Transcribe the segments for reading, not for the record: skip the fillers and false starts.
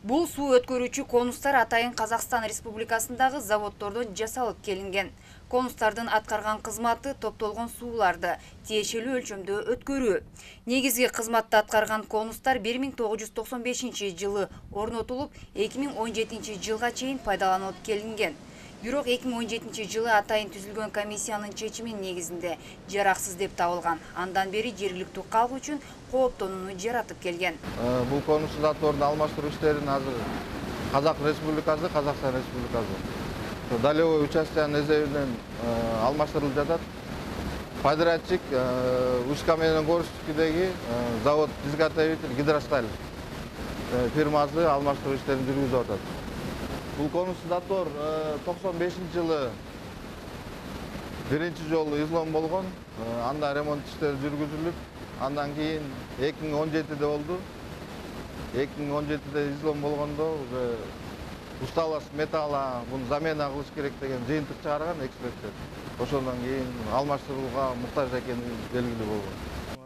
Бул суу өткөрүүчү конустар атайын Казакстан Республикасындагы заводдордон жасалып келинген. Конустардын аткарган кызматы топтолгон сууларды тиешелүү өлчөмдө өткөрүү. Негизги кызматты аткарган конустар 1995 орнотулуп, 2017 жылга чейин пайдаланылып келинген. Бирок 2017 жылы атайын түзүлгөн комиссиянын чечиминин негизинде жараксыз деп табылган. Андан бери жергиликтүү калк үчүн кооптонууну жаратып келген. Бул конус затторун алмаштыруу иштерин азыр Казакстан Республикасы долевой участиянын эсебинен алмаштырылып жатат. Подрядчик Ушка менен Горскийдеги завод изготовитель Гидросталь фирмасы алмаштыруу иштерин жүргүзүп атат. Бул конус заттор 95-жылы биринчи жолу излом болгон, анда ремонт иштери жүргүзүлүп, андан кийин 2017-де болду. 2017-де излом болгондо усталость металла буну замена кылыш керек деген жыйынтык чыгарган эксперттер. Ошондон кийин алмаштырууга муктаж экени белгилүү болгон.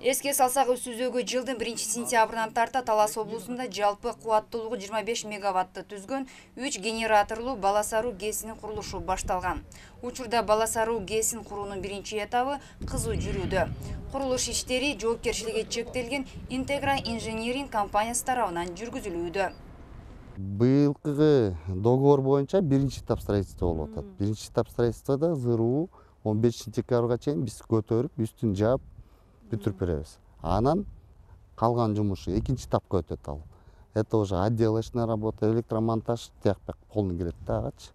Эске салсак, өсүзөгү жылдын 1-сентябрынан тарта Талас облусунда жалпы кубаттуулугу 25 мегаватты түзгөн 3 генераторлуу Баласаруу ГЭСинин курулушу башталган. Учурда Баласаруу ГЭСин куруунун биринчи этабы кызуу жүрүүдө. Курулуш иштери жоопкерчилиги чектелген Интегра инжиниринг компаниясы тарабынан жүргүзүлүүдө. Быйылкы договор боюнча биринчи этап строительство болуп атат. Биринчи этап строительстводо ЗРУ 15-декабрга чейин биз көтөрүп, үстүн жаап бүтүрүп беребиз. Анан калган жумушу экинчи этапка өтөт ал. Это уже отделочная работа, электромонтаж, тияк-бияк полный келет да агачы.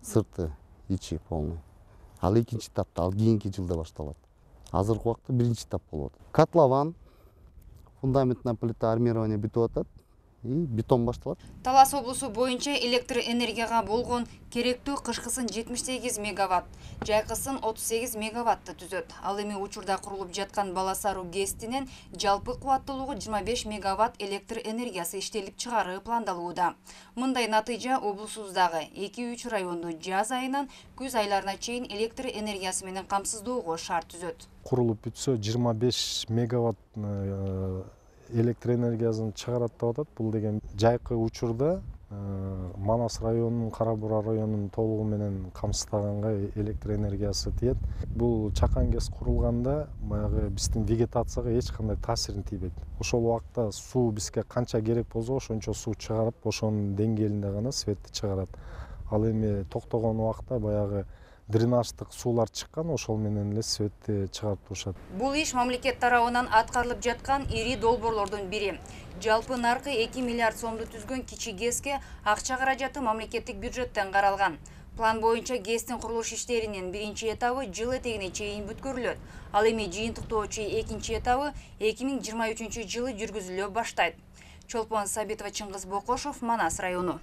Сырты, ичи полный. Ал экинчи этапта, ал кийинки жылда башталат. Азыркы убакта биринчи этап болуп атат. Котлован, фундаментная плита, армирование бүтүп атат. И бетон башталат. Талас облусу боюнча электр энергияга болгон керектүү кышкысын 78 мегаватт, жайкысын 38 мегаватты түзөт. Ал эми учурда курулуп жаткан Баласаруу ГЭСинин жалпы кубаттуулугу 25 мегаватт электр энергиясы иштелип чыгаруу пландалууда. Мындай натыйжа облусубуздагы 2-3 районду жаз айынан күз айларына чейин электр энергиясы менен камсыздоого шарт түзөт. Курулуп бүтсө 25 мегаватт электр энергиясын чыгарат деп атат. Бул деген жайкы учурда Манас районунун, Кара Бура районунун толугу менен камсыздаганга электр энергиясы тиет. Бул чакан ГЭС курулганда баягы биздин вегетацияга эч кандай таасирин тийбейт. Ошол убакта суу бизге канча керек болсо ошончо суу чыгарып, ошонун деңгээлинде гана светти чыгарат. Ал эми токтогон убакта баягы дренаждык суулар чыккан, ошол менен эле светти чыгарып турушат. Бул иш мамлекет тарабынан аткарылып жаткан ири долбоорлордун бири. Жалпы наркы 2 миллиард сомду түзгөн кичи ГЭСке акча каражаты мамлекеттик бюджеттен каралган. План боюнча ГЭСтин курулуш иштеринин биринчи этабы жыл этегине чейин бүткөрүлөт. Ал эми жыйынтыктоочу экинчи этабы 2023 жылы жүргүзүлө баштайт. Чолпон Сабитова, Чыңгыз Бокошов, Манас району.